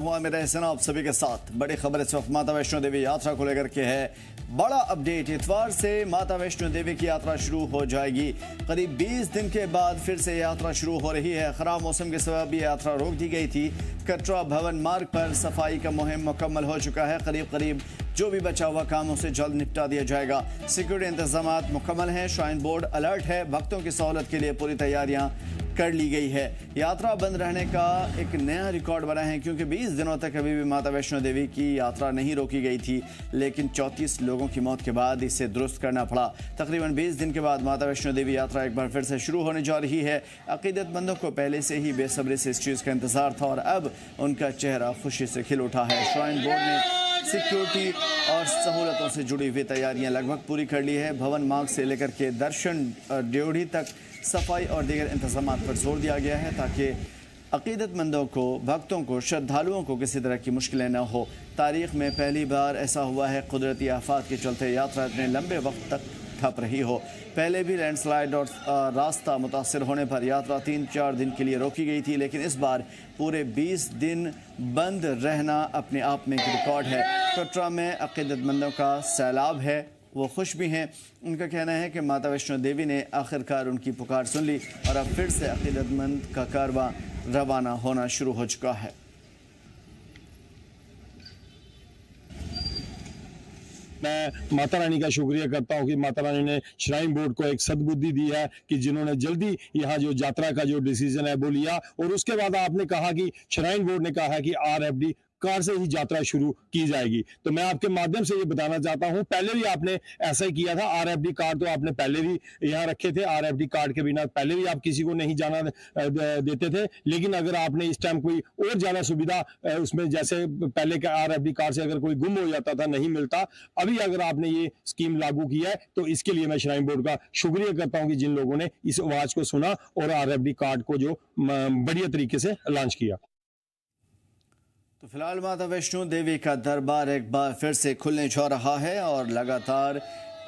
हुआ मेरा एहसान आप सभी के साथ बड़ी खबर इस वक्त माता वैष्णो देवी यात्रा को लेकर के है। बड़ा अपडेट, इतवार से माता वैष्णो देवी की यात्रा शुरू हो जाएगी। करीब 20 दिन के बाद फिर से यात्रा शुरू हो रही है। खराब मौसम के सबब ये यात्रा रोक दी गई थी। कटरा भवन मार्ग पर सफाई का मुहिम मुकम्मल हो चुका है। करीब जो भी बचा हुआ काम उसे जल्द निपटा दिया जाएगा। सिक्योरिटी इंतजाम मुकम्मल हैं। श्राइन बोर्ड अलर्ट है। भक्तों की सहूलत के लिए पूरी तैयारियां कर ली गई है। यात्रा बंद रहने का एक नया रिकॉर्ड बना है, क्योंकि 20 दिनों तक अभी भी माता वैष्णो देवी की यात्रा नहीं रोकी गई थी, लेकिन 34 लोगों की मौत के बाद इसे दुरुस्त करना पड़ा। तकरीबन 20 दिन के बाद माता वैष्णो देवी यात्रा एक बार फिर से शुरू होने जा रही है। अकीदतमंदों को पहले से ही बेसब्री से इस चीज़ का इंतजार था और अब उनका चेहरा खुशी से खिल उठा है। श्राइन बोर्ड ने सिक्योरिटी और सहूलतों से जुड़ी हुई तैयारियां लगभग पूरी कर ली है। भवन मार्ग से लेकर के दर्शन ड्योढ़ी तक सफाई और दीगर इंतजाम पर जोर दिया गया है, ताकि अकीदतमंदों को, भक्तों को, श्रद्धालुओं को किसी तरह की मुश्किलें न हो। तारीख में पहली बार ऐसा हुआ है कुदरती आफात के चलते यात्रा इतने लंबे वक्त तक ठप रही हो। पहले भी लैंडस्लाइड और रास्ता मुतासर होने पर यात्रा 3-4 दिन के लिए रोकी गई थी, लेकिन इस बार पूरे 20 दिन बंद रहना अपने आप में एक रिकॉर्ड है। कटरा में अकीदतमंदों का सैलाब है, वो खुश भी हैं। उनका कहना है कि माता वैष्णो देवी ने आखिरकार उनकी पुकार सुन ली और अब फिर से अकीदतमंद का कारवां रवाना होना शुरू हो चुका है। मैं माता रानी का शुक्रिया करता हूं कि माता रानी ने श्राइन बोर्ड को एक सद्बुद्धि दी है कि जिन्होंने जल्दी यहाँ जो यात्रा का जो डिसीजन है वो लिया। और उसके बाद आपने कहा कि श्राइन बोर्ड ने कहा है कि RFD कार से ही यात्रा शुरू की जाएगी। तो मैं आपके माध्यम से ये बताना चाहता हूं, पहले भी आपने ऐसा ही किया था। RFD कार्ड तो आपने पहले भी यहाँ रखे थे। RFD कार्ड के बिना पहले भी आप किसी को नहीं जाना देते थे, लेकिन अगर आपने इस टाइम कोई और ज्यादा सुविधा उसमें, जैसे पहले के RFD कार्ड से अगर कोई गुम हो जाता था, नहीं मिलता, अभी अगर आपने ये स्कीम लागू की है तो इसके लिए मैं श्राइन बोर्ड का शुक्रिया करता हूँ कि जिन लोगों ने इस आवाज को सुना और RFD कार्ड को जो बढ़िया तरीके से लॉन्च किया। तो फिलहाल माता वैष्णो देवी का दरबार एक बार फिर से खुलने जा रहा है और लगातार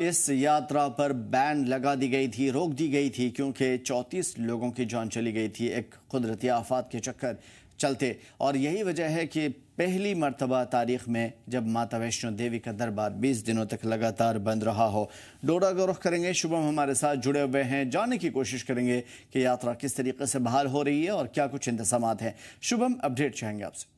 इस यात्रा पर बैन लगा दी गई थी, रोक दी गई थी, क्योंकि 34 लोगों की जान चली गई थी एक कुदरती आफात के चक्कर चलते। और यही वजह है कि पहली मर्तबा तारीख में जब माता वैष्णो देवी का दरबार 20 दिनों तक लगातार बंद रहा हो। डोडा का रुख करेंगे, शुभम हमारे साथ जुड़े हुए हैं, जानने की कोशिश करेंगे कि यात्रा किस तरीके से बहाल हो रही है और क्या कुछ इंतजामात हैं। शुभम, अपडेट चाहेंगे आपसे।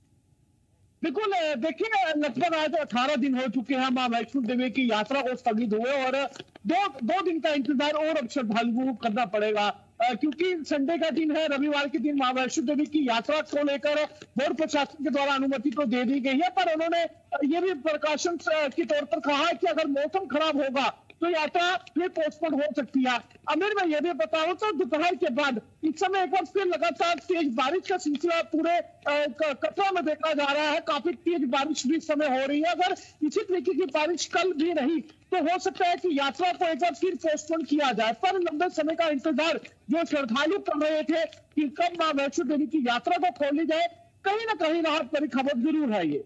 बिल्कुल, देखिए लगभग आज 18 दिन हो चुके हैं मां वैष्णो देवी की यात्रा को स्थगित हुए और दो दिन का इंतजार और अब श्रद्धालुओं को करना पड़ेगा, क्योंकि संडे का दिन है। रविवार के दिन मां वैष्णो देवी की यात्रा को लेकर बोर्ड प्रशासन के द्वारा अनुमति तो दे दी गई है, पर उन्होंने ये भी प्रकाशन के तौर पर कहा है कि अगर मौसम खराब होगा तो यात्रा फिर पोस्टपोन हो सकती है। अमीर, मैं ये भी बताऊं तो दोपहर के बाद इस समय एक बार फिर लगातार तेज बारिश का सिलसिला पूरे कटरा में देखा जा रहा है। काफी तेज बारिश भी इस समय हो रही है। अगर इसी तरीके की बारिश कल भी रही तो हो सकता है कि यात्रा को एक बार फिर पोस्टपोन किया जाए, पर लंबे समय का इंतजार जो श्रद्धालु कर रहे थे कि कब मां वैष्णो देवी की यात्रा को खोली जाए, कहीं ना कहीं राहत भरी खबर जरूर है ये।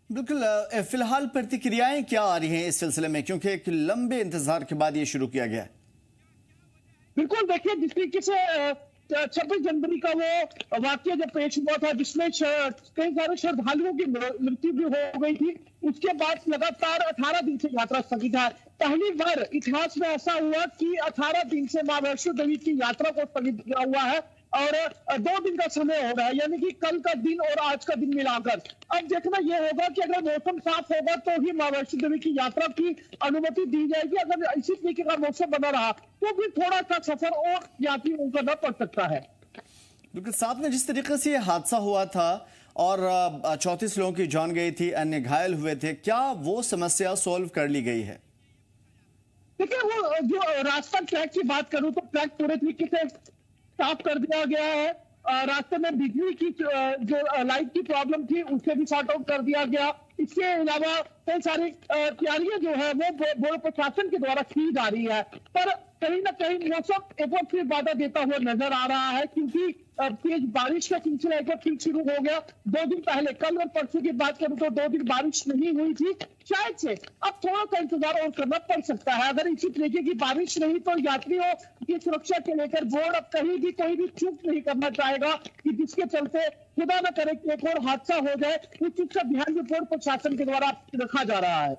बिल्कुल, फिलहाल प्रतिक्रियाएं क्या आ रही हैं इस सिलसिले में, क्योंकि एक लंबे इंतजार के बाद ये शुरू किया गया है? बिल्कुल, देखिए जिस तरीके से 26 जनवरी का वो वाक्य जब पेश हुआ था जिसमें कई सारे श्रद्धालुओं की मृत्यु भी हो गई थी, उसके बाद लगातार 18 दिन से यात्रा स्थगित है। पहली बार इतिहास में ऐसा हुआ कि 18 दिन से मां वैष्णो देवी की यात्रा को स्थगित किया हुआ है और 2 दिन का समय हो रहा है, यानी कि कल का दिन और आज का दिन मिलाकर। अब देखना यह होगा कि अगर मौसम साफ होगा तो ही मां वैष्णो देवी की यात्रा की अनुमति दी जाएगी। अगर इसी तरीके का मौसम बना रहा तो फिर थोड़ा सा सफर और यात्रियों को करना पड़ सकता है। बिल्कुल, साथ में जिस तरीके से ये हादसा हुआ था और 34 लोगों की जान गई थी, अन्य घायल हुए थे, क्या वो समस्या सोल्व कर ली गई है? देखिए, वो जो रास्ता ट्रैक की बात करूं तो ट्रैक पूरे तरीके से साफ कर दिया गया है। रास्ते में बिजली की जो लाइट की प्रॉब्लम थी उसे भी सॉर्ट आउट कर दिया गया। इसके अलावा कई सारी तैयारियां जो है वो बोर्ड प्रशासन के द्वारा की जा रही है, पर कहीं ना कहीं मौसम एक बार फिर बाधा देता हुआ नजर आ रहा है, क्योंकि तेज बारिश का सिलसिला एक बार फिर शुरू हो गया। 2 दिन पहले, कल और परसों की बात करूं तो 2 दिन बारिश नहीं हुई थी। शायद से अब थोड़ा सा इंतजार और करना पड़ सकता है। अगर इसी तरीके की बारिश नहीं तो यात्रियों की सुरक्षा के लेकर बोर्ड अब कहीं भी चूक नहीं करना चाहेगा कि जिसके चलते खुदा न करे कि एक और हादसा हो जाए, उस चीज का ध्यान भी पूर्व प्रशासन के द्वारा रखा जा रहा है।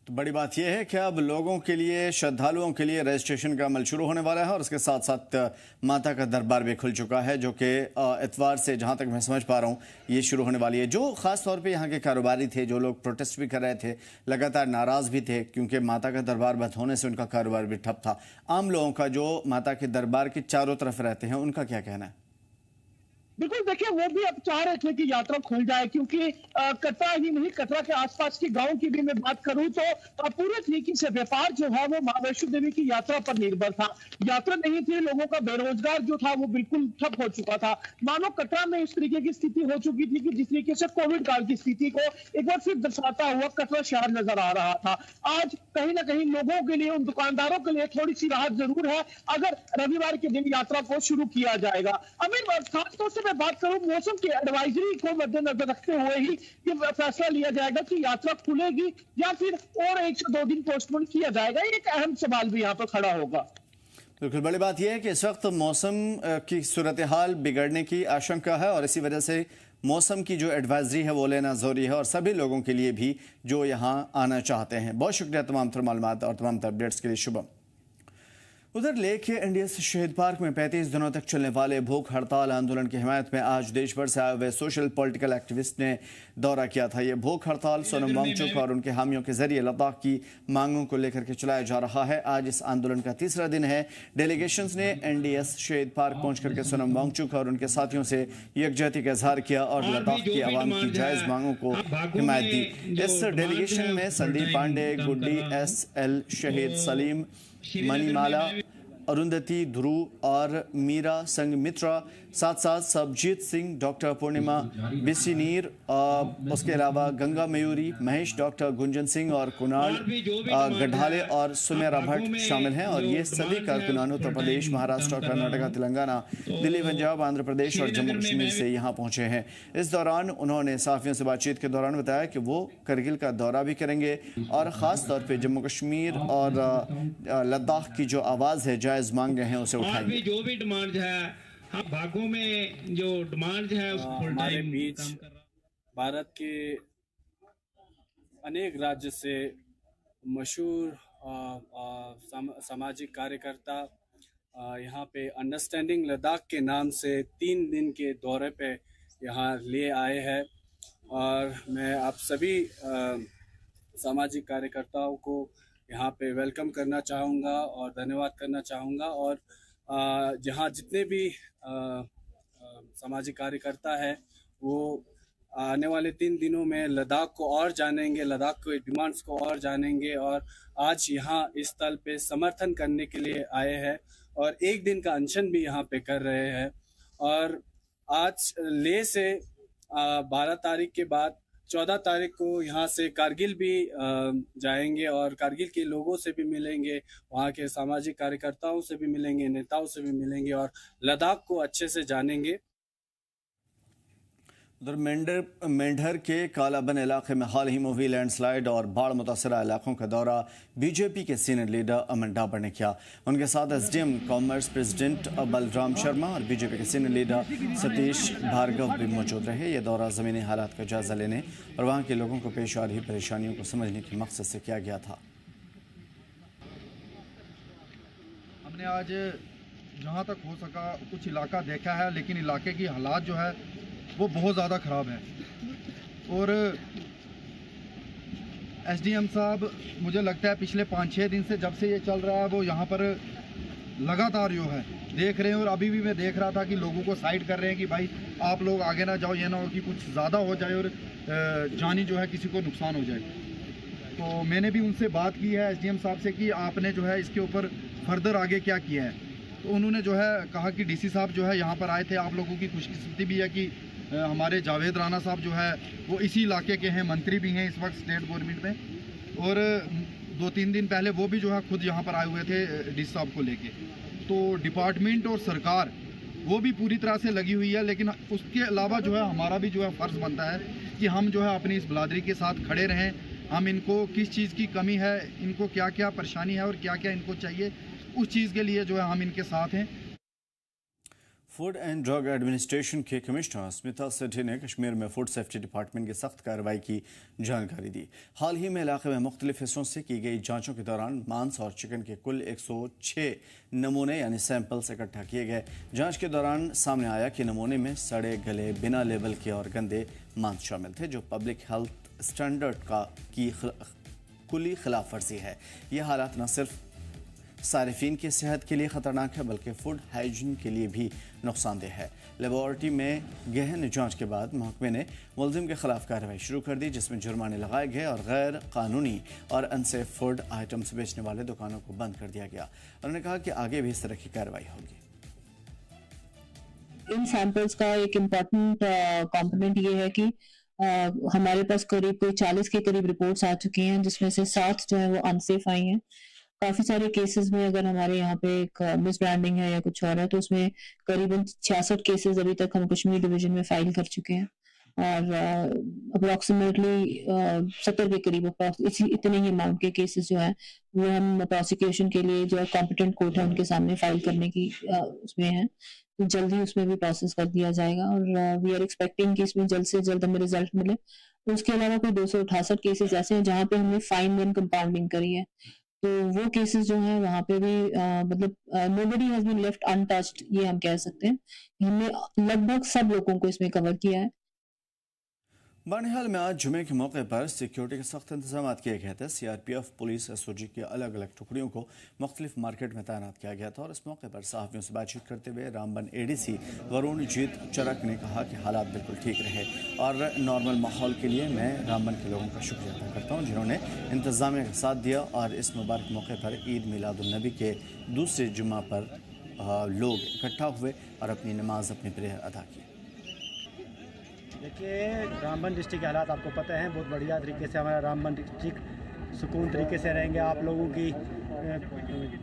तो बड़ी बात यह है कि अब लोगों के लिए, श्रद्धालुओं के लिए रजिस्ट्रेशन का अमल शुरू होने वाला है और उसके साथ साथ माता का दरबार भी खुल चुका है, जो कि इतवार से, जहां तक मैं समझ पा रहा हूं, ये शुरू होने वाली है। जो खास तौर पे यहाँ के कारोबारी थे, जो लोग प्रोटेस्ट भी कर रहे थे, लगातार नाराज भी थे क्योंकि माता का दरबार बंद होने से उनका कारोबार भी ठप था, आम लोगों का जो माता के दरबार के चारों तरफ रहते हैं, उनका क्या कहना है? बिल्कुल, देखिए वो भी अब चाह रहे थे कि यात्रा खुल जाए, क्योंकि कटरा ही नहीं, कटरा के आसपास के गांव की भी मैं बात करूं तो पूरे तरीके से व्यापार जो है वो मां वैष्णो देवी की यात्रा पर निर्भर था। यात्रा नहीं थी, लोगों का बेरोजगार जो था वो बिल्कुल ठप हो चुका था। मानो कटरा में इस तरीके की स्थिति हो चुकी थी कि जिस तरीके से कोविड काल की स्थिति को एक बार फिर दर्शाता हुआ कटरा शहर नजर आ रहा था। आज कहीं ना कहीं लोगों के लिए, उन दुकानदारों के लिए थोड़ी सी राहत जरूर है अगर रविवार के दिन यात्रा को शुरू किया जाएगा। अमीर, खासतौर से मैं बात करूं, मौसम की एडवाइजरी को मद्देनजर रखते हुए ही ये फैसला लिया जाएगा कि यात्रा खुलेगी या फिर और 1 से 2 दिन पोस्टपोन किया जाएगा। एक अहम सवाल भी यहाँ पर खड़ा होगा। बिल्कुल, बड़ी बात यह है कि इस वक्त मौसम की सूरत हाल बिगड़ने की आशंका है और इसी वजह से मौसम की जो एडवाइजरी है वो लेना जरूरी है, और सभी लोगों के लिए भी जो यहाँ आना चाहते हैं। बहुत शुक्रिया तमाम तर मालूमात और तमाम तर अपडेट्स के लिए। शुभम। उधर लेह के एनडीएस शहीद पार्क में 35 दिनों तक चलने वाले भूख हड़ताल आंदोलन की हिमायत में आज देश भर से आए हुए सोशल पॉलिटिकल एक्टिविस्ट ने दौरा किया था। ये भूख हड़ताल सोनम वांगचुक और उनके हामियों के जरिए लद्दाख की मांगों को लेकर के चलाया जा रहा है। आज इस आंदोलन का तीसरा दिन है। डेलीगेशंस ने एनडीएस शहीद पार्क पहुंच करके सोनम वांगचुक और उनके साथियों से यकजहती का इजहार किया और लद्दाख की आवाम की जायज मांगों को हिमायत दी। इस डेलीगेशन में संदीप पांडे, गुड्डी SL, शहीद सलीम, मणिमाला, अरुंधति, ध्रुव और मीरा संगमित्रा, साथ साथ सबजीत सिंह, डॉक्टर पूर्णिमा बिसीनीर, उसके अलावा गंगा मयूरी, महेश, डॉक्टर गुंजन सिंह और कुणाल गढ़ाले और सुमेरा भट्ट शामिल हैं। और ये सभी कारकुनान उत्तर प्रदेश, महाराष्ट्र, कर्नाटक, तेलंगाना, दिल्ली, पंजाब, आंध्र प्रदेश और जम्मू कश्मीर से यहाँ पहुंचे हैं। इस दौरान उन्होंने सहाफियों से बातचीत के दौरान बताया कि वो करगिल का दौरा भी करेंगे और ख़ास तौर पर जम्मू कश्मीर और लद्दाख की जो आवाज़ है, जायज़ मांगे हैं, उसे उठाएंगे। जो भी डिमांड है, हाँ, भागों में जो डिमांड है हमारे बीच भारत के अनेक राज्य से मशहूर सामाजिक कार्यकर्ता यहाँ पे अंडरस्टैंडिंग लद्दाख के नाम से 3 दिन के दौरे पे यहाँ लिए आए हैं। और मैं आप सभी सामाजिक कार्यकर्ताओं को यहाँ पे वेलकम करना चाहूँगा और धन्यवाद करना चाहूँगा। और जहाँ जितने भी सामाजिक कार्यकर्ता है वो आने वाले 3 दिनों में लद्दाख को और जानेंगे, लद्दाख के डिमांड्स को और जानेंगे और आज यहाँ इस स्थल पे समर्थन करने के लिए आए हैं और 1 दिन का अनशन भी यहाँ पे कर रहे हैं। और आज लेह से 12 तारीख के बाद 14 तारीख को यहाँ से कारगिल भी जाएंगे और कारगिल के लोगों से भी मिलेंगे, वहाँ के सामाजिक कार्यकर्ताओं से भी मिलेंगे, नेताओं से भी मिलेंगे और लद्दाख को अच्छे से जानेंगे। उधर मेंढर के कालाबन इलाके में हाल ही में हुई लैंडस्लाइड और बाढ़ मुतासरा इलाकों का दौरा बीजेपी के सीनियर लीडर अमन डाबर ने किया। उनके साथ SDM commerce president Balram Sharma और बीजेपी के सीनियर लीडर सतीश भार्गव भी मौजूद रहे। यह दौरा ज़मीनी हालात का जायजा लेने और वहाँ के लोगों को पेश आ रही परेशानियों को समझने के मकसद से किया गया था। हमने आज जहाँ तक हो सका कुछ इलाका देखा है, लेकिन इलाके की हालात जो है वो बहुत ज़्यादा ख़राब है। और एसडीएम साहब मुझे लगता है पिछले 5-6 दिन से जब से ये चल रहा है वो यहाँ पर लगातार जो है देख रहे हैं। और अभी भी मैं देख रहा था कि लोगों को साइड कर रहे हैं कि भाई आप लोग आगे ना जाओ, ये ना हो कि कुछ ज़्यादा हो जाए और जानी जो है किसी को नुकसान हो जाए। तो मैंने भी उनसे बात की है एसडीएम साहब से कि आपने जो है इसके ऊपर फर्दर आगे क्या किया है। तो उन्होंने जो है कहा कि डीसी साहब जो है यहाँ पर आए थे। आप लोगों की खुशकिस्मती भी है कि हमारे जावेद राणा साहब जो है वो इसी इलाके के हैं, मंत्री भी हैं इस वक्त स्टेट गवर्नमेंट में। और 2-3 दिन पहले वो भी जो है खुद यहाँ पर आए हुए थे डीसी साहब को लेके। तो डिपार्टमेंट और सरकार वो भी पूरी तरह से लगी हुई है, लेकिन उसके अलावा जो है हमारा भी जो है फ़र्ज़ बनता है कि हम जो है अपनी इस बिरादरी के साथ खड़े रहें। हम इनको किस चीज़ की कमी है, इनको क्या क्या परेशानी है और क्या क्या इनको चाहिए, उस चीज़ के लिए जो है हम इनके साथ हैं। फूड एंड ड्रग एडमिनिस्ट्रेशन के कमिश्नर स्मिता सेठी ने कश्मीर में फूड सेफ्टी डिपार्टमेंट की सख्त कार्रवाई की जानकारी दी। हाल ही में इलाके में मुख्तलिफ हिस्सों से की गई जांचों के दौरान मांस और चिकन के कुल 106 नमूने यानी सैंपल्स इकट्ठा किए गए। जांच के दौरान सामने आया कि नमूने में सड़े गले, बिना लेबल के और गंदे मांस शामिल थे, जो पब्लिक हेल्थ स्टैंडर्ड की खुली खिलाफ वर्जी है। यह हालात न सिर्फ सारिफीन की सेहत के लिए खतरनाक है बल्कि फूड हाइजीन के लिए भी नुकसानदेह है। लेबोरेटरी में गहन जांच के बाद महकमे ने मुलजिम के खिलाफ कार्रवाई शुरू कर दी, जिसमें जुर्माने लगाए गए और गैर कानूनी और अनसेफ फूड आइटम्स बेचने वाले दुकानों को बंद कर दिया गया। उन्होंने कहा कि आगे भी इस तरह की कार्रवाई होगी। इन सैंपल्स का एक इम्पॉर्टेंट कंपोनेंट ये है कि हमारे पास करीब कोई 40 के करीब रिपोर्ट्स आ चुकी हैं, जिसमें से 7 जो है वो अनसेफ आई हैं। काफी सारे केसेस में अगर हमारे यहाँ पे एक मिस ब्रांडिंग है या कुछ और है तो उसमें करीबन 66 केसेस अभी तक हम कश्मीर डिवीजन में फाइल कर चुके हैं और अप्रोक्सीमेटली 70 के करीब इतने ही अमाउंट के केसेस जो है वो हम प्रोसिक्यूशन के लिए जो है कॉम्पिटेंट कोर्ट है उनके सामने फाइल करने की उसमें है, तो जल्दी उसमें भी प्रोसेस कर दिया जाएगा और वी आर एक्सपेक्टिंग कि इसमें जल्द से जल्द हमें रिजल्ट मिले। उसके अलावा कोई 268 केसेस ऐसे हैं जहाँ पे हमने फाइन देन कंपाउंडिंग करी है, तो वो केसेस जो हैं वहाँ पे भी मतलब nobody has been left untouched, ये हम कह सकते हैं। हमने लगभग सब लोगों को इसमें कवर किया है। बहरहाल में आज जुमे के मौके पर सिक्योरिटी के सख्त इंतजाम किए गए थे। सीआरपीएफ, पुलिस, एसओजी की अलग अलग टुकड़ियों को मुख्तलिफ मार्केट में तैनात किया गया था और इस मौके पर सहाफ़ियों से बातचीत करते हुए रामबन एडीसी वरुण जीत चरक ने कहा कि हालात बिल्कुल ठीक रहे और नॉर्मल माहौल के लिए मैं रामबन के लोगों का शुक्रिया अदा करता हूँ जिन्होंने इंतजामिया का साथ दिया और इस मुबारक मौके पर ईद मिलादुन्नबी के दूसरे जुम्मा पर लोग इकट्ठा हुए और अपनी नमाज, अपनी प्रेयर अदा की। देखिए, रामबन डिस्ट्रिक्ट के हालात आपको पता है, बहुत बढ़िया तरीके से हमारा रामबन डिस्ट्रिक्ट सुकून तरीके से रहेंगे। आप लोगों की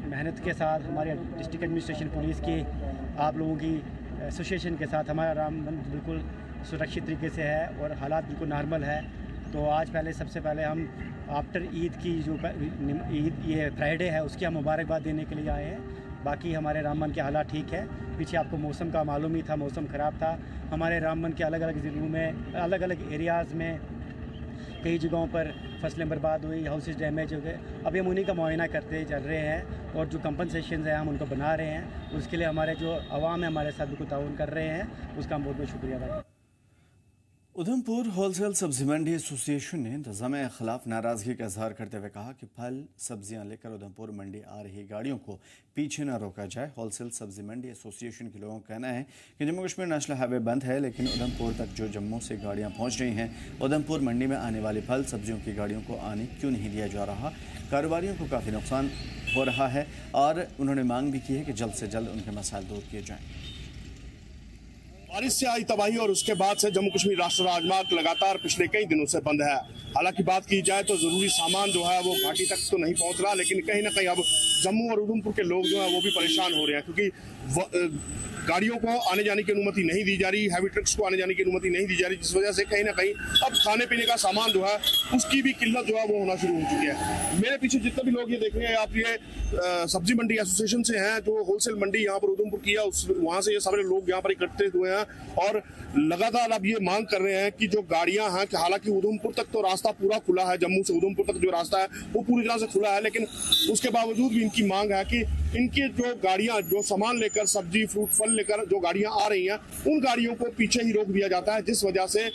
मेहनत के साथ, हमारे डिस्ट्रिक्ट एडमिनिस्ट्रेशन, पुलिस की, आप लोगों की एसोसिएशन के साथ हमारा रामबन बिल्कुल सुरक्षित तरीके से है और हालात बिल्कुल नॉर्मल है। तो आज सबसे पहले हम आफ्टर ईद की जो ईद ये फ्राइडे है उसकी हम मुबारकबाद देने के लिए आए हैं। बाकी हमारे रामबन के हालात ठीक है। पीछे आपको मौसम का मालूम ही था, मौसम ख़राब था। हमारे रामबन के अलग अलग ज़िलों में, अलग अलग एरियाज़ में कई जगहों पर फसलें बर्बाद हुई, हाउसेज डैमेज हो गए। अभी हम उन्हीं का मुआयना करते चल रहे हैं और जो कंपनसेशन है हम उनको बना रहे हैं। उसके लिए हमारे जो अवाम है हमारे साथ बिल्कुल ताउन कर रहे हैं, उसका हम बहुत बहुत शुक्रिया अदा करते हैं। उधमपुर होलसेल सब्जी मंडी एसोसिएशन ने इंतजाम के खिलाफ नाराजगी का इजहार करते हुए कहा कि फल सब्जियां लेकर उधमपुर मंडी आ रही गाड़ियों को पीछे न रोका जाए। होलसेल सब्जी मंडी एसोसिएशन के लोगों का कहना है कि जम्मू कश्मीर नेशनल हाईवे बंद है, लेकिन उधमपुर तक जो जम्मू से गाड़ियां पहुंच रही हैं, उधमपुर मंडी में आने वाली फल सब्जियों की गाड़ियों को आने क्यों नहीं दिया जा रहा। कारोबारियों को काफ़ी नुकसान हो रहा है और उन्होंने मांग भी की है कि जल्द से जल्द उनके मसाइल दूर किए जाएँ। बारिश से आई तबाही और उसके बाद से जम्मू कश्मीर राष्ट्रीय राजमार्ग लगातार पिछले कई दिनों से बंद है। हालांकि बात की जाए तो जरूरी सामान जो है वो घाटी तक तो नहीं पहुंच रहा, लेकिन कहीं ना कहीं अब जम्मू और उधमपुर के लोग जो है वो भी परेशान हो रहे हैं, क्योंकि गाड़ियों को आने जाने की अनुमति नहीं दी जा रही, हैवी ट्रक्स को आने जाने की अनुमति नहीं दी जा रही, जिस वजह से कहीं ना कहीं अब खाने पीने का सामान जो है उसकी भी किल्लत जो है वो होना शुरू हो चुकी है। मेरे पीछे जितने भी लोग ये देख रहे हैं आप, ये सब्जी मंडी एसोसिएशन से हैं, जो होलसेल मंडी यहाँ पर उधमपुर की है, वहाँ से ये सारे लोग यहाँ पर इकट्ठे हुए हैं और लगातार अब ये मांग कर रहे हैं कि जो गाड़ियां हैं, कि हालांकि उधमपुर तक तो रास्ता पूरा खुला है, जम्मू से उधमपुर तक जो रास्ता है वो पूरी तरह से खुला है, लेकिन उसके बावजूद भी इनकी मांग है कि इनकी जो गाड़ियां, जो सामान लेकर, सब्जी फ्रूट फल लेकर जो गाड़ियां आ रही हैं, उन गाड़ियों को पीछे ही रोक दिया जाता है, जिस वजह से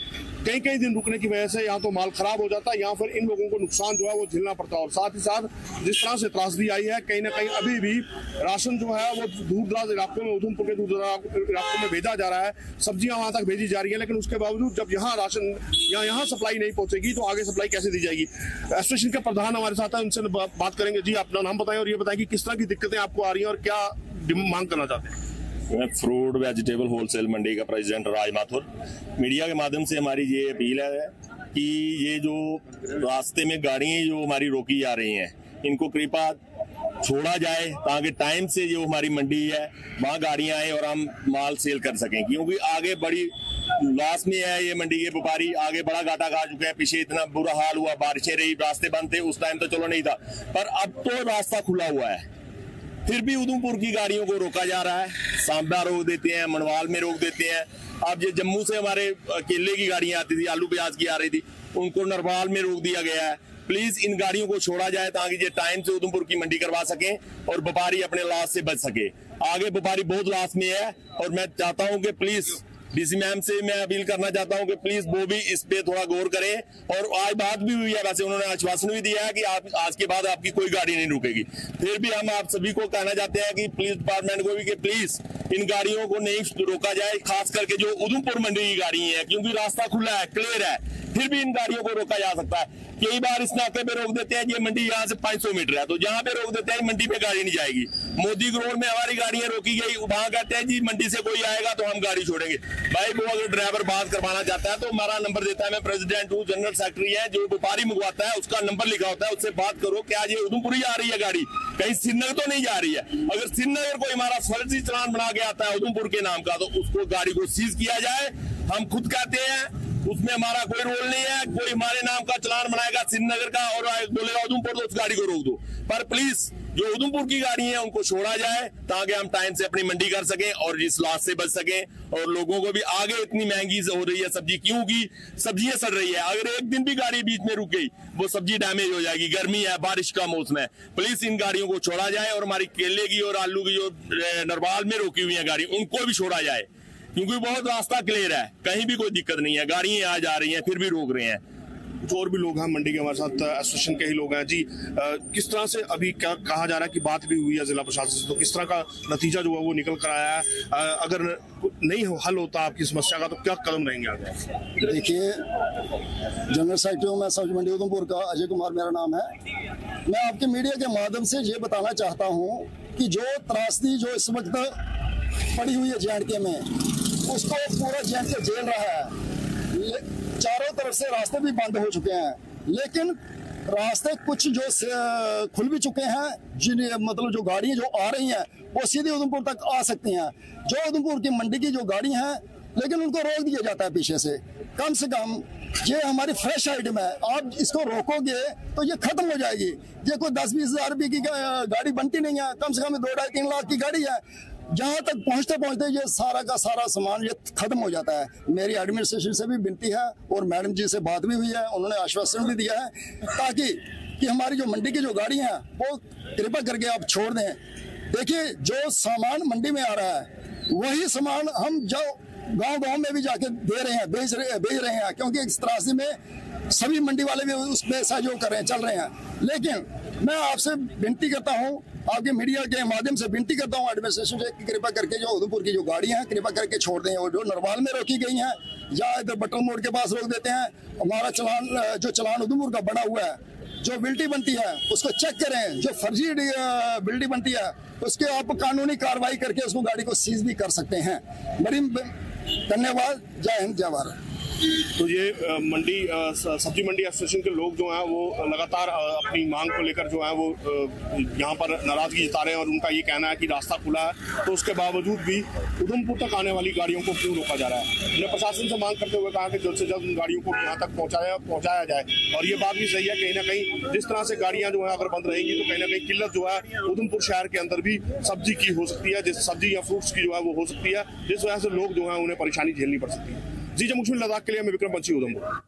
कई दिन रुकने की वजह से यहाँ तो माल खराब हो जाता है, यहाँ फिर इन लोगों को नुकसान जो है वो झेलना पड़ता है। और साथ ही साथ जिस तरह से त्रासदी आई है, कहीं ना कहीं अभी भी राशन जो है वो दूर दराज इलाकों में, उधमपुर के दूर दराज इलाकों में भेजा जा रहा है, सब्जियां वहां तक भेजी जा रही है, लेकिन उसके बावजूद जब यहाँ राशन यहाँ सप्लाई नहीं पहुंचेगी तो आगे सप्लाई कैसे दी जाएगी। एसोसिएशन के प्रधान हमारे साथ है, उनसे बात करेंगे। जी, अपना नाम बताएं और ये बताएं कि किस तरह की दिक्कतें आपको आ रही हैं और क्या मांग करना चाहते हैं। मैं फ्रूट वेजिटेबल होलसेल मंडी का प्रेसिडेंट राज माथुर। मीडिया के माध्यम से हमारी ये अपील है कि ये जो रास्ते में गाड़ियां जो हमारी रोकी जा रही हैं, इनको कृपया छोड़ा जाए ताकि टाइम से जो हमारी मंडी है वहाँ गाड़ियां आए और हम माल सेल कर सकें, क्योंकि आगे बड़ी लॉस में है ये मंडी के व्यापारी, आगे बड़ा घाटा खा चुके हैं। पीछे इतना बुरा हाल हुआ, बारिशें रही, रास्ते बंद थे, उस टाइम तो चलो नहीं था, पर अब तो रास्ता खुला हुआ है। फिर भी उधमपुर की गाड़ियों को रोका जा रहा है। सांबा रोक देते हैं, मनवाल में रोक देते हैं। अब ये जम्मू से हमारे केले की गाड़ियां आती थी, आलू प्याज की आ रही थी, उनको नरवाल में रोक दिया गया है। प्लीज इन गाड़ियों को छोड़ा जाए ताकि ये टाइम से उधमपुर की मंडी करवा सकें और व्यापारी अपने लॉस से बच सके। आगे व्यापारी बहुत लॉस में है और मैं चाहता हूं कि प्लीज डीसी मैम से मैं अपील करना चाहता हूं कि प्लीज वो भी इस पे थोड़ा गौर करें। और आज बात भी हुई है, वैसे उन्होंने आश्वासन भी दिया है कि आप आज के बाद आपकी कोई गाड़ी नहीं रुकेगी। फिर भी हम आप सभी को कहना चाहते हैं कि पुलिस डिपार्टमेंट को भी कि प्लीज इन गाड़ियों को नहीं रोका जाए, खास करके जो उधमपुर मंडी की गाड़ी है, क्योंकि रास्ता खुला है, क्लियर है, फिर भी इन गाड़ियों को रोका जा सकता है। कई बार इस नाके पे रोक देते हैं, ये मंडी यहाँ से 500 मीटर है, तो जहाँ पे रोक देते हैं मंडी पे गाड़ी नहीं जाएगी। मोदी रोड में हमारी गाड़ियां रोकी गई, वहां कहते हैं जी मंडी से कोई आएगा तो हम गाड़ी छोड़ेंगे। भाई वो अगर ड्राइवर बात करवाना चाहता है तो हमारा नंबर देता है, मैं प्रेसिडेंट हूँ, जनरल सेक्रेटरी है, जो व्यापारी मंगवाता है उसका नंबर लिखा होता है, उससे बात करो क्या ये उधमपुर ही आ रही है गाड़ी, कहीं श्रीनगर तो नहीं जा रही है। अगर श्रीनगर कोई हमारा फर्जी चालान बना के आता है उधमपुर के नाम का तो उसको गाड़ी को सीज किया जाए। हम खुद कहते हैं उसमें हमारा कोई रोल नहीं है। कोई हमारे नाम का चालान बनाएगा श्रीनगर का और बोलेगा उधमपुर तो उस गाड़ी को रोक दो। पर प्लीज जो उधमपुर की गाड़ी है उनको छोड़ा जाए ताकि हम टाइम से अपनी मंडी कर सकें और इस लॉस से बच सकें। और लोगों को भी आगे इतनी महंगी हो रही है सब्जी, क्योंकि सब्जियां सड़ रही है, अगर एक दिन भी गाड़ी बीच में रुक गई वो सब्जी डैमेज हो जाएगी। गर्मी है, बारिश का मौसम है, प्लीज इन गाड़ियों को छोड़ा जाए। और हमारी केले की और आलू की जो नरवाल में रोकी हुई है गाड़ी, उनको भी छोड़ा जाए, क्योंकि बहुत रास्ता क्लियर है, कहीं भी कोई दिक्कत नहीं है, गाड़ियां आ जा रही हैं फिर भी रोक रहे हैं। कुछ और भी लोग हैं मंडी के हमारे साथ, एसोसिएशन के ही लोग हैं जी। किस तरह से अभी क्या कहा जा रहा है कि बात भी हुई है जिला प्रशासन से, तो किस तरह का नतीजा जो है वो निकल कर आया है? अगर नहीं हल होता आपकी समस्या का तो क्या कदम रहेंगे आगे? देखिए, जनरल सेक्रेटरी हूँ मैं सब्जी मंडी उधमपुर का, अजय कुमार मेरा नाम है। मैं आपके मीडिया के माध्यम से ये बताना चाहता हूँ कि जो त्रासदी जो इस वक्त पड़ी हुई है JNK में, उसको पूरा JNK झेल रहा है। चारों तरफ से रास्ते भी बंद हो चुके हैं, लेकिन रास्ते कुछ जो खुल भी चुके हैं, जिन मतलब जो गाड़ियां जो आ रही हैं वो सीधे उधमपुर तक आ सकती हैं। जो उधमपुर की मंडी की जो गाड़ी हैं, लेकिन उनको रोक दिया जाता है पीछे से। कम ये हमारी फ्रेश आइटम है, आप इसको रोकोगे तो ये खत्म हो जाएगी। ये कोई 10-20 हज़ार रुपये की गाड़ी बनती नहीं है, कम से कम 2-2.5-3 लाख की गाड़ी है। जहाँ तक पहुँचते पहुँचते ये सारा का सारा सामान ये खत्म हो जाता है। मेरी एडमिनिस्ट्रेशन से भी विनती है और मैडम जी से बात भी हुई है, उन्होंने आश्वासन भी दिया है ताकि कि हमारी जो मंडी की जो गाड़ी हैं वो कृपा करके आप छोड़ दें। देखिए, जो सामान मंडी में आ रहा है वही सामान हम जो गांव में भी जाके दे रहे हैं, बेच रहे हैं, क्योंकि इस त्रासदी में सभी मंडी वाले भी उसमें सहयोग कर रहे हैं, चल रहे हैं। लेकिन मैं आपसे विनती करता हूँ, आपके मीडिया के माध्यम से विनती करता हूँ एडमिनिस्ट्रेशन से, कृपा करके जो उधमपुर की जो गाड़ियां हैं कृपा करके छोड़ दें। और जो नरवाल में रोकी गई हैं या इधर बटल मोड़ के पास रोक देते हैं, हमारा चलान उधमपुर का बना हुआ है, जो बिल्टी बनती है उसको चेक करें। जो फर्जी बिल्टी बनती है उसके आप कानूनी कार्रवाई करके उसको गाड़ी को सीज भी कर सकते हैं। बड़ी धन्यवाद। जय हिंद, जय भारत। तो ये मंडी सब्जी मंडी एसोसिएशन के लोग जो हैं वो लगातार अपनी मांग को लेकर जो है वो यहाँ पर नाराजगी जता रहे हैं और उनका ये कहना है कि रास्ता खुला है तो उसके बावजूद भी उधमपुर तक आने वाली गाड़ियों को क्यों रोका जा रहा है। उन्होंने प्रशासन से मांग करते हुए कहा कि जल्द से जल्द उन गाड़ियों को यहाँ तक पहुँचाया जाए। और ये बात भी सही है, कहीं ना कहीं जिस तरह से गाड़ियाँ जो है अगर बंद रहेंगी तो कहीं ना कहीं किल्लत जो है उधमपुर शहर के अंदर भी सब्जी की हो सकती है, जिस सब्जी या फ्रूट्स की जो है वो हो सकती है, जिस वजह से लोग जो है उन्हें परेशानी झेलनी पड़ सकती है। जी, जम्मू कश्मीर लद्दाख के लिए मैं विक्रम पंछी उधमपुर।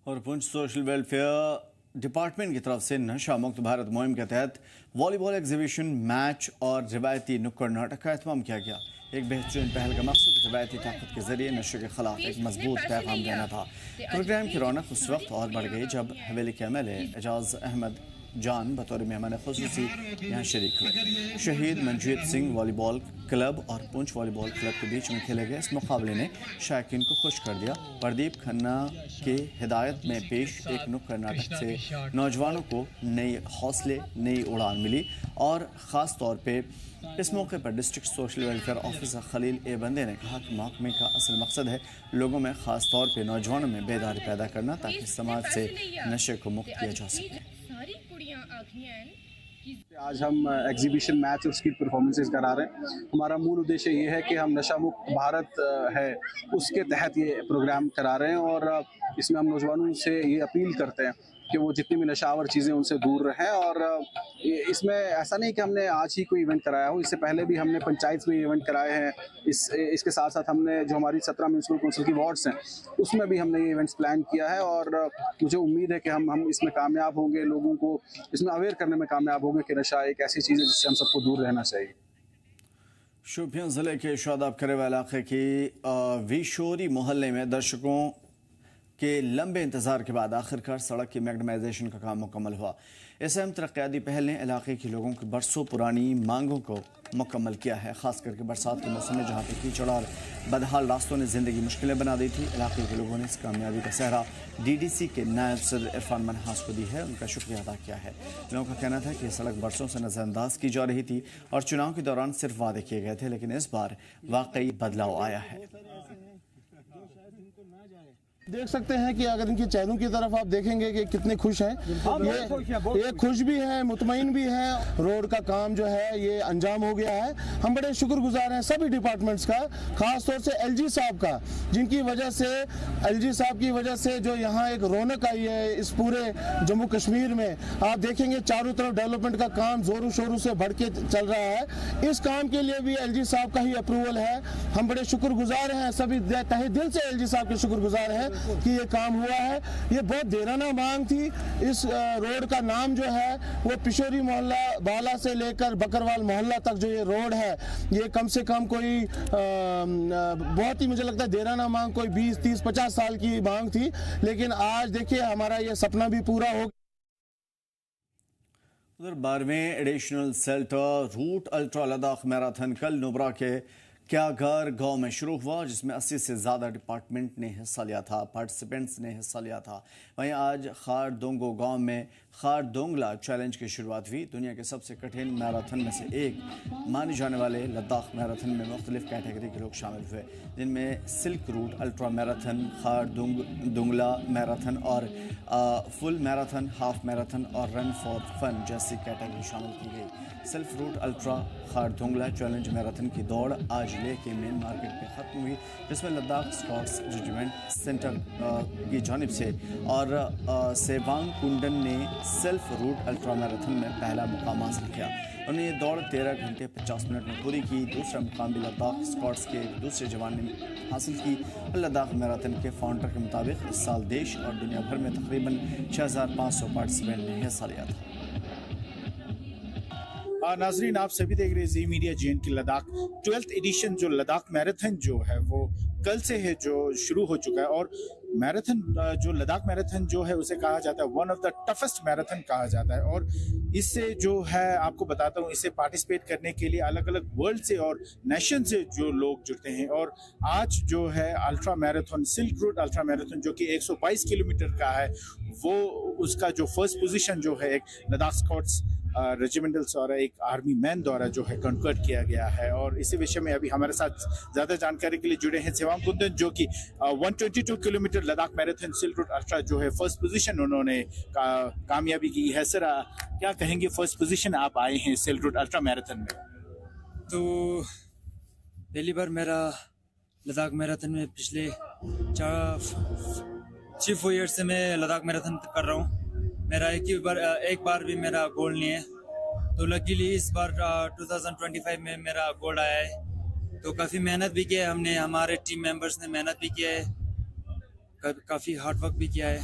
और पुंछ सोशल वेलफेयर डिपार्टमेंट की तरफ से नशा मुक्त भारत मुहिम के तहत वॉलीबॉल एग्जीबिशन, मैच और रिवायती नुक्कड़ नाटक का एहतमाम किया गया। एक बेहतरीन पहल का मकसद रिवायती ताकत के जरिए नशे के खिलाफ एक मजबूत पैगाम देना था। प्रोग्राम की रौनक उस वक्त और बढ़ गई जब हवेली के MLA एजाज अहमद जान बतौर मेहमान खुसूसी यहाँ शरीक हुए। शहीद मंजीत सिंह वॉलीबॉल क्लब और पुंछ वॉलीबॉल क्लब के बीच में खेले गए इस मुकाबले ने शायकीन को खुश कर दिया। प्रदीप खन्ना के हिदायत में पेश एक नुक्कड़ नाटक से नौजवानों को नई हौसले, नई उड़ान मिली। और ख़ास तौर पे इस मौके पर district social welfare officer Khalil ए बंदे ने कहा कि महकमे का असल मकसद है लोगों में, ख़ास तौर पे नौजवानों में बेदारी पैदा करना ताकि समाज से नशे को मुक्त किया जा सके। आज हम एग्जीबिशन, मैच और स्किल परफॉर्मेंसेस करा रहे हैं। हमारा मूल उद्देश्य ये है कि हम नशा मुक्त भारत है उसके तहत ये प्रोग्राम करा रहे हैं और इसमें हम नौजवानों से ये अपील करते हैं कि वो जितनी भी नशावर चीज़ें उनसे दूर रहें। और इसमें ऐसा नहीं कि हमने आज ही कोई इवेंट कराया हो, इससे पहले भी हमने पंचायत में इवेंट कराए हैं। इसके साथ साथ हमने जो हमारी 17 म्यूनसिपल काउंसिल की वार्ड्स हैं उसमें भी हमने ये इवेंट्स प्लान किया है। और मुझे उम्मीद है कि हम इसमें कामयाब होंगे, लोगों को इसमें अवेयर करने में कामयाब होंगे कि नशा एक ऐसी चीज़ है जिससे हम सबको दूर रहना चाहिए। शोपियां ज़िले के शादाब करेवा इलाके की विशोरी मोहल्ले में दर्शकों के लंबे इंतजार के बाद आखिरकार सड़क की मैग्नेटाइजेशन का काम मुकम्मल हुआ। इस अहम तरक्याती पहल ने इलाके के लोगों की बरसों पुरानी मांगों को मुकम्मल किया है। खास करके बरसात के मौसम में जहाँ पे कीचड़ और बदहाल रास्तों ने ज़िंदगी मुश्किलें बना दी थी, इलाके के लोगों ने इस कामयाबी का सहरा DDC के नायब सदर इरफान मनहास को दी है, उनका शुक्रिया अदा किया है। लोगों का कहना था कि यह सड़क बरसों से नज़रअंदाज की जा रही थी और चुनाव के दौरान सिर्फ वादे किए गए थे, लेकिन इस बार वाकई बदलाव आया है। देख सकते हैं कि अगर इनके चेहरों की तरफ आप देखेंगे कि कितने खुश हैं, ये खुश भी हैं, मुतमईन भी हैं। रोड का काम जो है ये अंजाम हो गया है। हम बड़े शुक्रगुजार हैं सभी डिपार्टमेंट्स का, खास तौर से LG साहब का, जिनकी वजह से LG साहब की वजह से जो यहाँ एक रौनक आई है इस पूरे जम्मू कश्मीर में। आप देखेंगे चारों तरफ डेवलपमेंट का काम जोरों शोरों से बढ़ के चल रहा है। इस काम के लिए भी LG साहब का ही अप्रूवल है। हम बड़े शुक्रगुजार हैं, सभी तहे दिल से LG साहब के शुक्रगुजार हैं कि ये काम हुआ है। ये बहुत देराना मांग थी। इस रोड का नाम जो है वो पिशोरी मोहल्ला बाला से लेकर बकरवाल मोहल्ला तक जो ये रोड है, ये कम से कम कोई बहुत ही मुझे लगता है देराना मांग कोई 20, 30, 50 साल की मांग थी, लेकिन आज देखिए हमारा ये सपना भी पूरा हो। उधर 12वें एडिशनल सेल्टर रूट अल्ट्रा लद्दाख मैराथन कल नुब्रा के क्यागर गांव में शुरू हुआ, जिसमें 80 से ज़्यादा डिपार्टमेंट ने हिस्सा लिया था, पार्टिसिपेंट्स ने हिस्सा लिया था। वहीं आज खार दोंगो गांव में खार दोंगला चैलेंज की शुरुआत हुई। दुनिया के सबसे कठिन मैराथन में से एक माने जाने वाले लद्दाख मैराथन में मुख्तलिफ कैटेगरी के लोग शामिल हुए, जिनमें सिल्क रूट अल्ट्रा मैराथन, खार दोंगला मैराथन और फुल मैराथन, हाफ मैराथन और रन फॉर फन जैसी कैटेगरी शामिल की गई। सिल्क रूट अल्ट्रा खार दोंगला चैलेंज मैराथन की दौड़ आज लेह के मेन मार्केट में ख़त्म हुई, जिसमें लद्दाख स्कॉट्स रेजिमेंट सेंटर की जानिब से और सेवांग कुंडन ने सेल्फ रूट अल्ट्रा मैराथन में पहला मुकाम हासिल किया। उन्होंने ये दौड़ 13 घंटे 50 मिनट में पूरी की। दूसरा मुकाम भी लद्दाख स्कॉट्स के दूसरे जवान ने हासिल की। लद्दाख मैराथन के फाउंडर के मुताबिक इस साल देश और दुनिया भर में तकरीबन 6500 पार्टिसिपेंट ने हिस्सा लिया था। नाजरीन, आप सभी देख रहे हैं जी मीडिया JN की लद्दाख 12th एडिशन जो लद्दाख मैराथन जो है वो कल से है जो शुरू हो चुका है। और मैराथन जो लद्दाख मैराथन जो है उसे कहा जाता है one of the toughest marathon कहा जाता है। और इससे जो है आपको बताता हूँ, इसे पार्टिसिपेट करने के लिए अलग अलग वर्ल्ड से और नेशन से जो लोग जुड़ते हैं। और आज जो है ultra marathon silk route ultra marathon जो कि 122 किलोमीटर का है, वो उसका जो फर्स्ट पोजीशन जो है एक लद्दाख स्कॉट्स रेजिमेंटल्स और एक आर्मी मैन द्वारा जो है कॉन्क्वर्ट किया गया है। और इसी विषय में अभी हमारे साथ ज़्यादा जानकारी के लिए जुड़े हैं सेवांग कुंदन, जो कि 122 kilometre Ladakh marathon silk route ultra जो है फर्स्ट पोजीशन उन्होंने कामयाबी की है। सर, क्या कहेंगे, फर्स्ट पोजीशन आप आए हैं सिल्क रूट अल्ट्रा मैराथन में, तो पहली बार मेरा लद्दाख मैराथन में पिछले 4 ईयर से मैं लद्दाख मैराथन कर रहा हूँ। मेरा एक बार भी मेरा गोल्ड नहीं है, तो लकीली इस बार 2025 में मेरा गोल्ड आया है। तो काफ़ी मेहनत भी किया है हमने, हमारे टीम मेंबर्स ने मेहनत भी किया है, काफ़ी हार्ड वर्क भी किया है।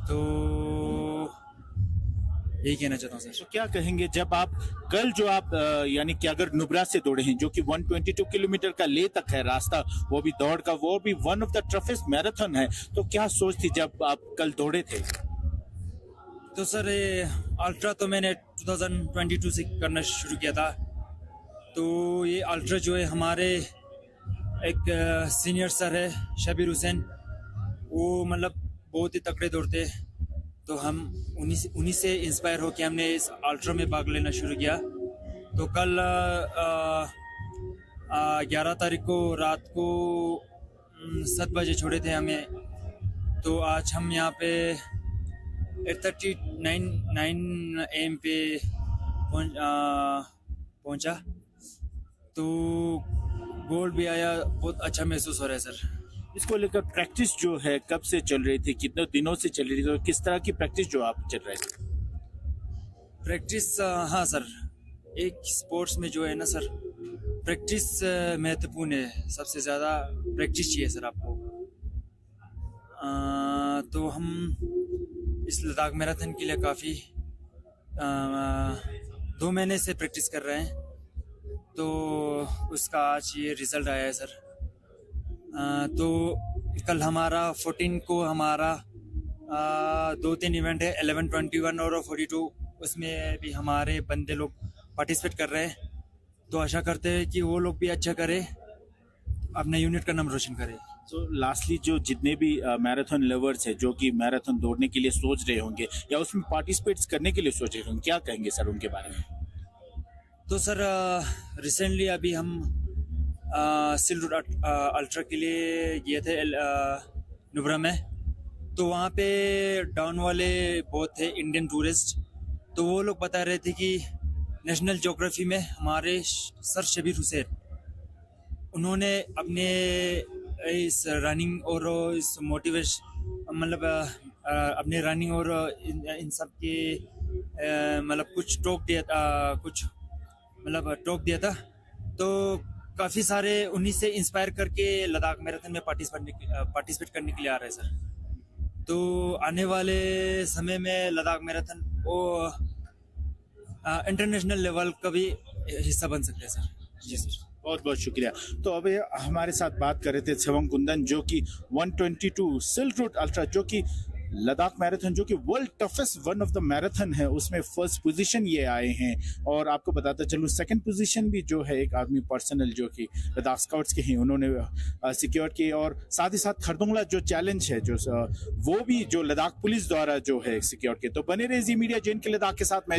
तो यही कहना चाहता हूँ सर। तो क्या कहेंगे जब आप कल जो आप यानी कि अगर नुब्रा से दौड़े हैं जो कि 122 किलोमीटर का ले तक है रास्ता, वो भी दौड़ का, वो भी one of the toughest marathon है, तो क्या सोच थी जब आप कल दौड़े थे? तो सर ये अल्ट्रा तो मैंने 2022 से करना शुरू किया था। तो ये अल्ट्रा जो है हमारे एक सीनियर सर है शबीर हुसैन, वो मतलब बहुत ही तगड़े दौड़ते, तो हम उन्हीं से इंस्पायर हो के हमने इस अल्ट्रा में भाग लेना शुरू किया। तो कल 11 तारीख को रात को 7 बजे छोड़े थे हमें, तो आज हम यहाँ पे 8:39 AM पे पहुँचा। तो गोल्ड भी आया, बहुत अच्छा महसूस हो रहा है सर। इसको लेकर प्रैक्टिस जो है कब से चल रही थी, कितने दिनों से चल रही थी और किस तरह की प्रैक्टिस जो आप चल रहे थे? प्रैक्टिस हाँ सर, एक स्पोर्ट्स में जो है ना सर, प्रैक्टिस महत्वपूर्ण है। सबसे ज़्यादा प्रैक्टिस चाहिए सर आपको। तो हम इस लद्दाख मैराथन के लिए काफ़ी 2 महीने से प्रैक्टिस कर रहे हैं, तो उसका आज ये रिज़ल्ट आया है सर। तो कल हमारा 14 को हमारा 2-3 इवेंट है, 11, 21 और 42, उसमें भी हमारे बंदे लोग पार्टिसिपेट कर रहे हैं। तो आशा करते हैं कि वो लोग भी अच्छा करें, अपने यूनिट का नाम रोशन करें। तो लास्टली जो जितने भी मैराथन लवर्स हैं जो कि मैराथन दौड़ने के लिए सोच रहे होंगे या उसमें पार्टिसिपेट करने के लिए सोच रहे होंगे, क्या कहेंगे सर उनके बारे में? तो सर रिसेंटली अभी हम सिल्क रूट अल्ट्रा के लिए गए थे नुब्रा में, तो वहाँ पे डाउन वाले बहुत थे इंडियन टूरिस्ट। तो वो लोग बता रहे थे कि नेशनल ज्योग्राफी में हमारे सर शबीर हुसैन, उन्होंने अपने इस रनिंग और इस मोटिवेशन मतलब अपने रनिंग और इन सब के मतलब कुछ टॉक दिया था। तो काफ़ी सारे उन्हीं से इंस्पायर करके लद्दाख मैराथन में पार्टिसिपेट करने के लिए आ रहे हैं सर। तो आने वाले समय में लद्दाख मैराथन वो इंटरनेशनल लेवल का भी हिस्सा बन सकते हैं सर। जी सर, बहुत बहुत शुक्रिया। तो अभी हमारे साथ बात कर रहे थे सेवम कुंदन, जो कि 122 सिल्क रूट अल्ट्रा, जो कि लद्दाख मैराथन जो कि world toughest one of the marathon है, उसमें फर्स्ट पोजीशन ये आए हैं। और आपको बताता चलूँ सेकंड पोजीशन भी जो है एक आर्मी पर्सनल जो कि लद्दाख स्काउट्स के हैं उन्होंने सिक्योर की। और साथ ही साथ खरदुंगला जो चैलेंज है जो वो भी जो लद्दाख पुलिस द्वारा जो है सिक्योर किए। तो बने रहे जी मीडिया जेन के लद्दाख के साथ। मैं